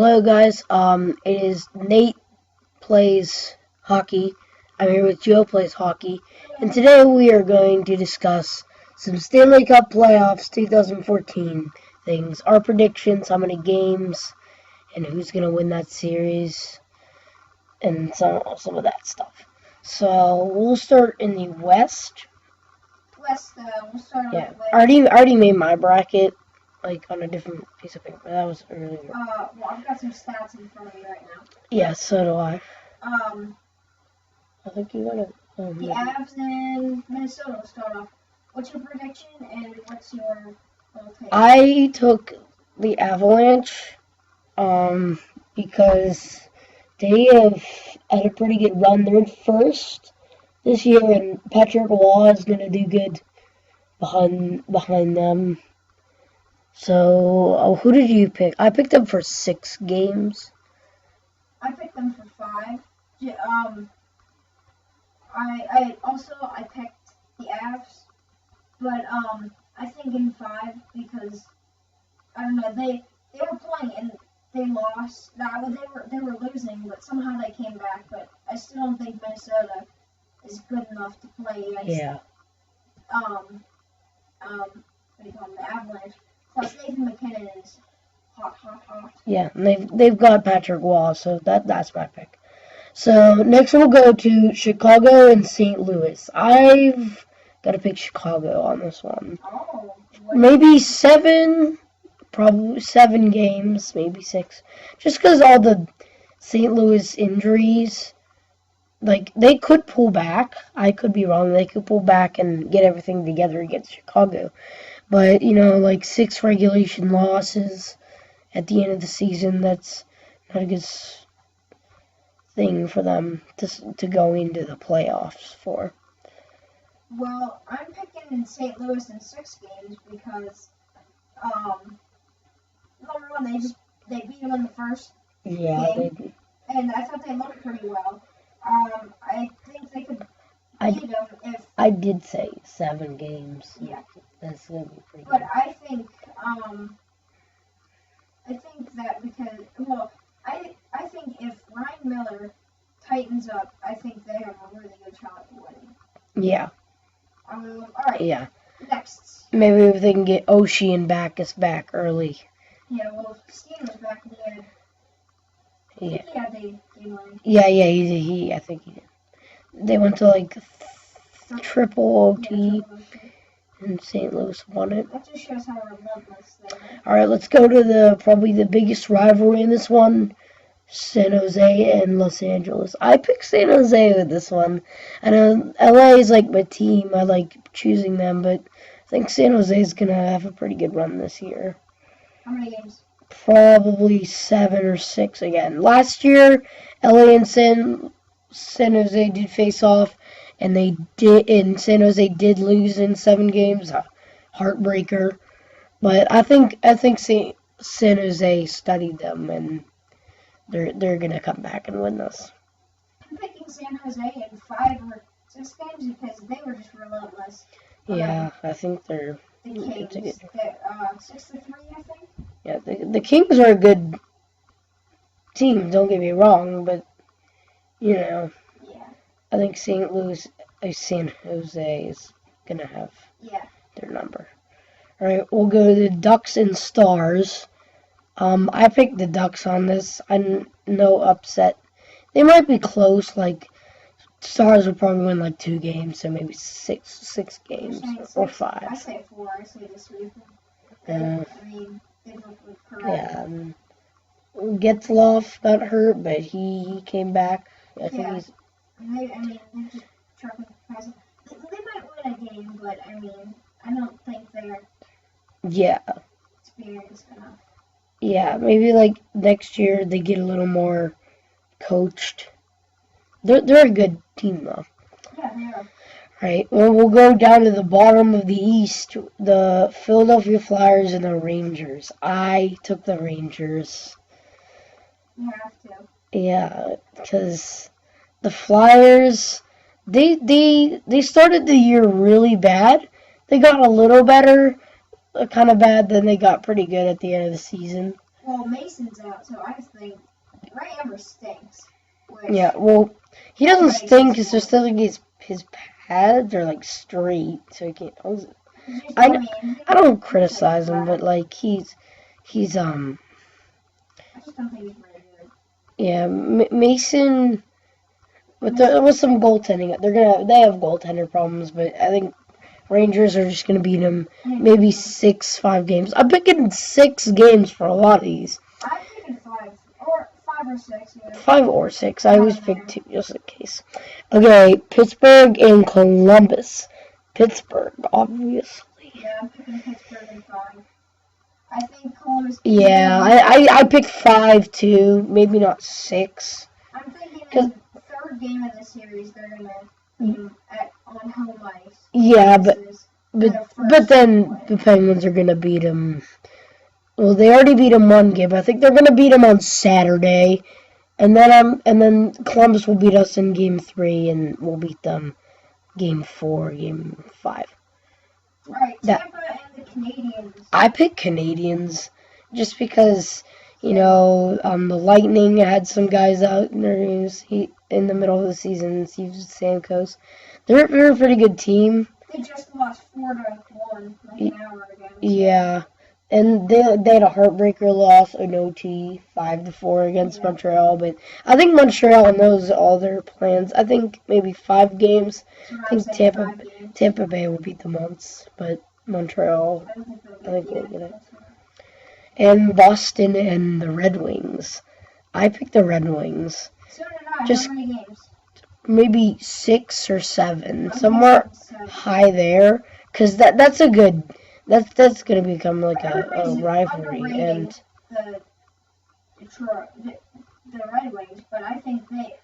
Hello guys, it is Nate plays hockey. I'm here with Joe plays hockey, and today we are going to discuss some Stanley Cup playoffs 2014 things, our predictions, how many games, and who's going to win that series, and some of that stuff. So we'll start in the West. We'll start Yeah, with. I already made my bracket on a different piece of paper. That was earlier. Well, I've got some stats in front of me right now. Yeah, so do I. I think you're gonna. The Avs and Minnesota will start off. What's your prediction and what's your little take? I took the Avalanche, because they have had a pretty good run. They're in first this year, and Patrick Waugh is gonna do good behind them. So, who did you pick? I picked them for 6 games. I picked them for 5. I picked the Avs, but I think in 5 because I don't know they were playing and they lost. They were losing, but somehow they came back. But I still don't think Minnesota is good enough to play against. Yeah. What do you call them, the Avalanche. Plus Nathan McKinnon is hot. Yeah, and they've got Patrick Waugh, so that's my pick. So next we'll go to Chicago and St. Louis. I've got to pick Chicago on this one. Oh. Maybe 7, probably 7 games, maybe 6. Just because all the St. Louis injuries, they could pull back. I could be wrong. They could pull back and get everything together against Chicago. But, 6 regulation losses at the end of the season, that's not a good thing for them to go into the playoffs for. Well, I'm picking St. Louis in 6 games because, number one, they beat them in the first game, and I thought they looked pretty well. I think they could beat them if. I did say 7 games. Yeah. That's gonna be pretty good. But I think that because I think if Ryan Miller tightens up, I think they have a really good shot at winning. Yeah. All right. Yeah. Next. Maybe if they can get Oshie and Backus back early. Yeah. Well, Steen was back in the end. Yeah. He had the game line. Yeah. He. I think he did. They went to triple OT. And St. Louis won it. That just shows how relentless they are. All right, let's go to probably the biggest rivalry in this one, San Jose and Los Angeles. I picked San Jose with this one. I know LA is my team. I like choosing them, but I think San Jose is going to have a pretty good run this year. How many games? Probably 7 or 6 again. Last year, LA and San Jose did face off. And San Jose did lose in 7 games, a heartbreaker. But I think San Jose studied them, and they're gonna come back and win this. I'm picking San Jose in 5 or 6 games because they were just relentless. Yeah, I think they're the Kings. They're 6-3, I think. Yeah, the Kings are a good team. Don't get me wrong, but Yeah. I think San Jose is going to have their number. All right, we'll go to the Ducks and Stars. I picked the Ducks on this. No upset. They might be close. Stars will probably win 2 games, so maybe 6 games or 5. I say 4. I say this week. They look correct. Getzlaf got hurt, but he came back. I think he's. They're just trucking past. They might win a game, but I don't think they're experienced enough. Yeah, maybe next year they get a little more coached. They're a good team though. Yeah, they are. Right. Well, we'll go down to the bottom of the East. The Philadelphia Flyers and the Rangers. I took the Rangers. You have to. Yeah, because the Flyers, they started the year really bad. They got a little better, kind of bad, then they got pretty good at the end of the season. well, Mason's out, so I think Ray Amber stinks. Yeah, well, he doesn't Everybody stink. gets It's just that like his pads are like straight, so he can't. I don't criticize him, but like he's I just don't think he's very good. yeah, Mason with some goaltending. They have goaltender problems, but I think Rangers are just gonna beat them maybe 6-5 games. I'm picking 6 games for a lot of these. I'm picking 5 or 6. Yeah. 5 or 6. I always pick 2 just in case. Okay, Pittsburgh and Columbus. Pittsburgh, obviously. Yeah, I'm picking Pittsburgh in 5. I think Columbus. Yeah, I picked 5 too. Maybe not 6. I'm thinking in the third game of the series they're gonna be on home ice. Yeah, but then the Penguins are gonna beat them. Well, they already beat them one game. I think they're gonna beat them on Saturday, and then Columbus will beat us in Game 3, and we'll beat them Game 4, Game 5. Right, Tampa and the Canadiens. I picked Canadiens just because the Lightning had some guys out in their games in the middle of the season. Steve Stamkos, they're a pretty good team. They just lost 4-1 like an hour ago. Yeah. And they had a heartbreaker loss in OT 5-4 against Montreal, but I think Montreal knows all their plans. I think maybe 5 games. I think Tampa Bay will beat them once, but Montreal, I think will get it. And Boston and the Red Wings. I picked the Red Wings. So did I. Just how many games? Maybe 6 or 7, somewhere high there, because that's a good. That's gonna become like a rivalry, and the Red Wings, but I think they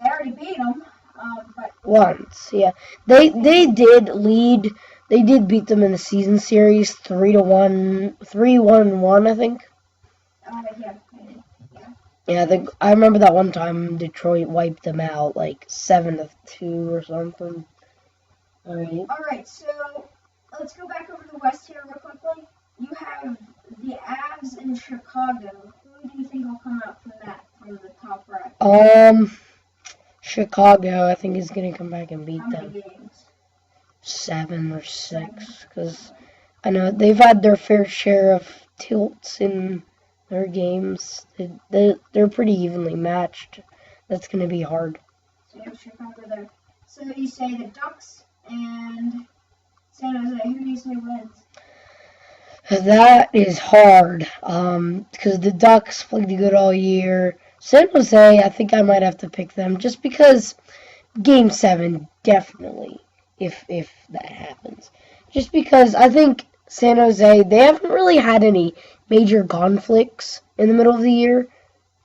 already beat them. But once, yeah, they did lead. They did beat them in the season series 3-1, 3-1-1, I think. Yeah. Yeah, I remember that one time Detroit wiped them out like 7-2 or something. All right, so let's go back over the West here real quickly. You have the Avs in Chicago. Who do you think will come out from the top right? Chicago, I think is gonna come back and beat How many them. games? 7 or 6, because I know they've had their fair share of tilts in their games. They're pretty evenly matched. That's gonna be hard. So you have Chicago there. So you say the Ducks and San Jose. Who do you say wins? That is hard, because the Ducks played good all year. San Jose, I think I might have to pick them just because Game 7, definitely, if that happens. Just because I think San Jose, they haven't really had any major conflicts in the middle of the year,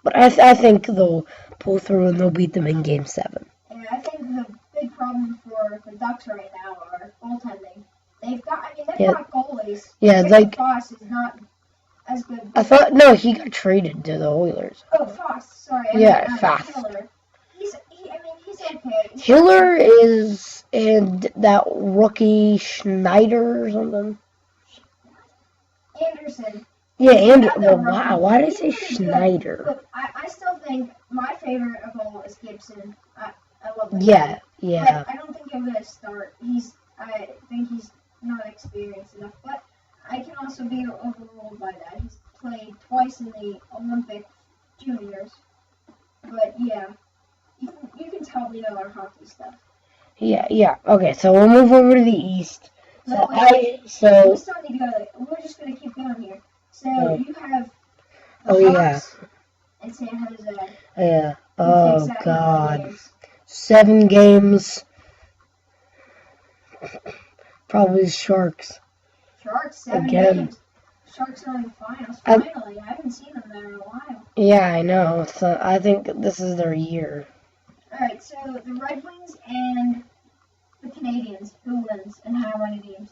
but I think they'll pull through and they'll beat them in Game 7. And I think the big problem for the Ducks right now are goaltending. They've got goalies. Yeah, like Foss is not as good. I thought. No, he got traded to the Oilers. Oh, Foss. Sorry. Foss. Hiller. He's okay. Hiller is and that rookie Schneider or something. Anderson. Yeah, wow, why did I say Schneider? Look, I still think my favorite of all is Gibson. I love him. Yeah. But I don't think he'll get a start. I think he's not experienced enough. But I can also be overruled by that. He's played twice in the Olympic juniors. But yeah, you can tell we know our hockey stuff. Yeah. Okay, so we'll move over to the East. We still need to go. We're just gonna keep going here. So you have the Hawks and San Jose. Yeah. Oh God. 7 games. Probably Sharks. Sharks 7 again. games. Sharks are in the finals. Finally, I haven't seen them there in a while. Yeah, I know. So I think this is their year. All right. So the Red Wings and the Canadiens. Who wins and how many games?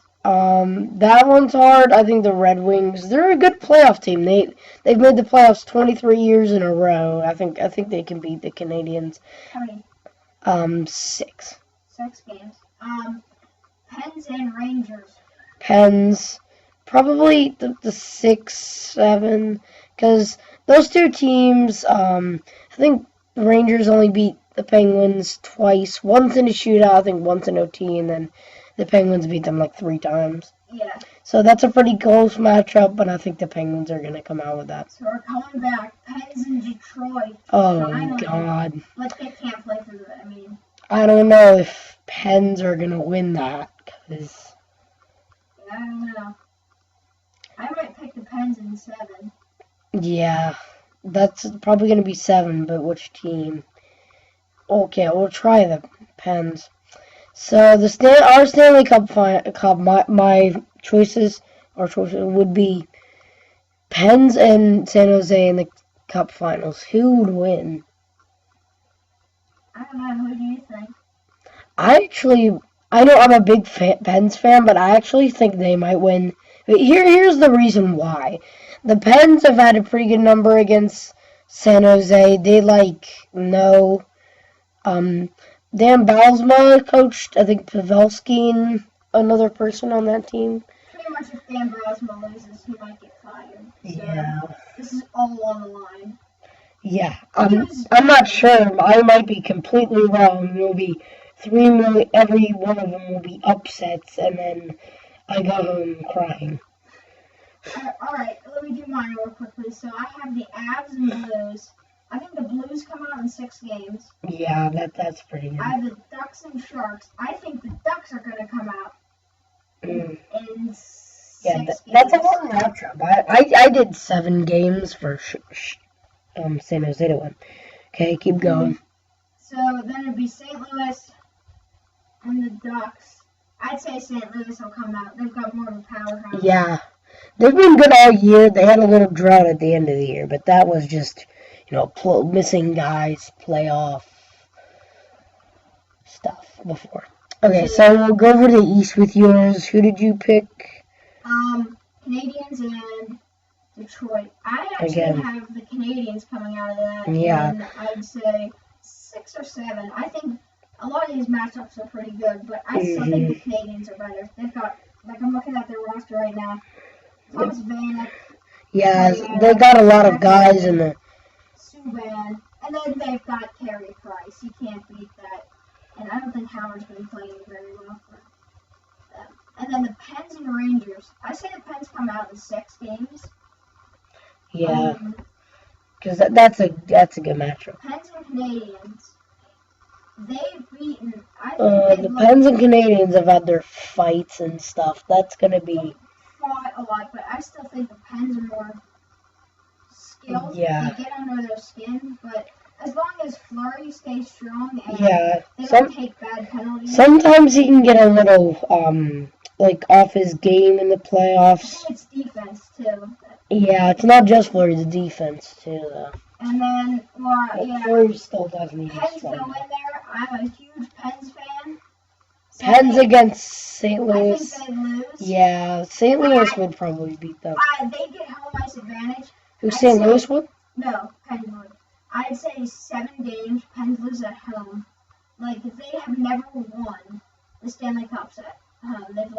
That one's hard. I think the Red Wings, they're a good playoff team. They've made the playoffs 23 years in a row. I think they can beat the Canadiens. How many? 6. 6 games. Pens and Rangers. Pens, probably the 6-7, because those two teams, I think the Rangers only beat the Penguins twice. Once in a shootout, I think once in OT, and then the Penguins beat them like 3 times. Yeah. So that's a pretty close matchup, but I think the Penguins are going to come out with that. So we're coming back. Pens in Detroit. Oh, Finally. God. But they can't play for the, I don't know if Pens are going to win that, because... I don't know. I might pick the Pens in 7. Yeah, that's probably going to be 7, but which team? Okay, we'll try the Pens. So our Stanley Cup my choices would be Pens and San Jose in the Cup Finals. Who would win? I don't know. Who do you think? I know I'm a big Pens fan, but I actually think they might win. Here's the reason why. The Pens have had a pretty good number against San Jose. They know. Dan Bylsma coached, I think, Pavelski and another person on that team. Pretty much if Dan Bylsma loses, he might get fired. So Yeah. This is all on the line. Yeah, I'm not sure. I might be completely wrong. There'll be 3 million. Every one of them will be upsets, and then I go home crying. Alright, let me do mine real quickly. So I have the Avs and Blues. I think the Blues come out in 6 games. Yeah, that's pretty good. I have the Ducks and Sharks. I think the Ducks are going to come out in 6 games. That's a long matchup. I did 7 games for San Jose to win. Okay, keep going. So then it'd be St. Louis and the Ducks. I'd say St. Louis will come out. They've got more of a powerhouse. Yeah. They've been good all year. They had a little drought at the end of the year, but that was just, missing guys, playoff stuff before. Okay, so we'll go over to the East with yours. Who did you pick? Canadians and Detroit. I actually have the Canadians coming out of that. Yeah. And I'd say 6 or 7. I think a lot of these matchups are pretty good, but I still think the Canadians are better. They've got, I'm looking at their roster right now. Thomas Vanek. Yeah, they got a lot of guys in the... Subban. And then they've got Carey Price. You can't beat that. And I don't think Howard's been playing very well for them. And then the Pens and Rangers. I say the Pens come out in 6 games. Yeah. Because that's a good matchup. Pens and Canadians. They've beaten... the Pens and Canadians have had their fights and stuff. That's going to be... Fought a lot, but I still think the Pens are more skilled. Yeah. They get under their skin, but as long as Fleury stays strong and they don't take bad penalties. Sometimes he can get a little, off his game in the playoffs. I think it's defense, too. Yeah, it's not just Fleury, the defense, too, though. And then, Fleury still doesn't need Pens go in there. I'm a huge Pens fan. So Pens against St. Louis. I think they lose. Yeah, St. Louis would probably beat them. They get home ice advantage. Who, St. Louis would? No, Pens would. I'd say 7 games, Pens lose at home. They have never won the Stanley Cups at home. They've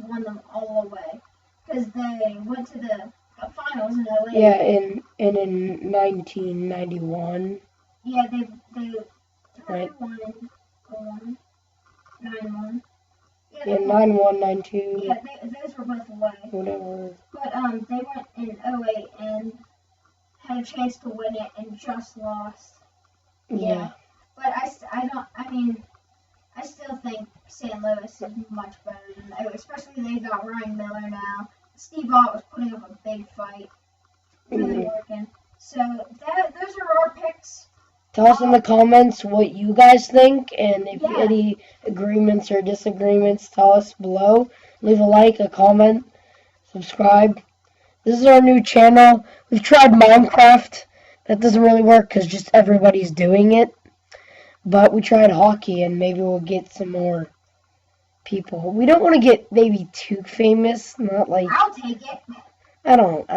won them all away. Because they went to the finals in LA. Yeah, in 1991. Yeah, they Right. won 9-1. Yeah, 9-1, 9-2. Yeah, those were both away. Whatever. But they went in 08 and had a chance to win it and just lost. Yeah. But I still think St. Louis is much better than that, especially they got Ryan Miller now. Steve Ott was putting up a big fight. Really working. So those are our picks. Tell us in the comments what you guys think, and if any agreements or disagreements, tell us below. Leave a like, a comment, subscribe. This is our new channel. We've tried Minecraft. That doesn't really work because just everybody's doing it. But we tried hockey, and maybe we'll get some more people. We don't want to get maybe too famous. Not like... I'll take it. I don't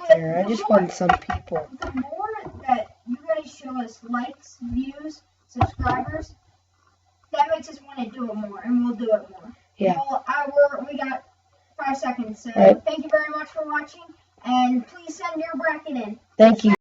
care. I just want some people. The more that you guys show us likes, views, subscribers, that makes us want to do it more, and we'll do it more. Yeah. Well, we got 5 seconds, so Right. Thank you very much for watching, and please send your bracket in. Thank you.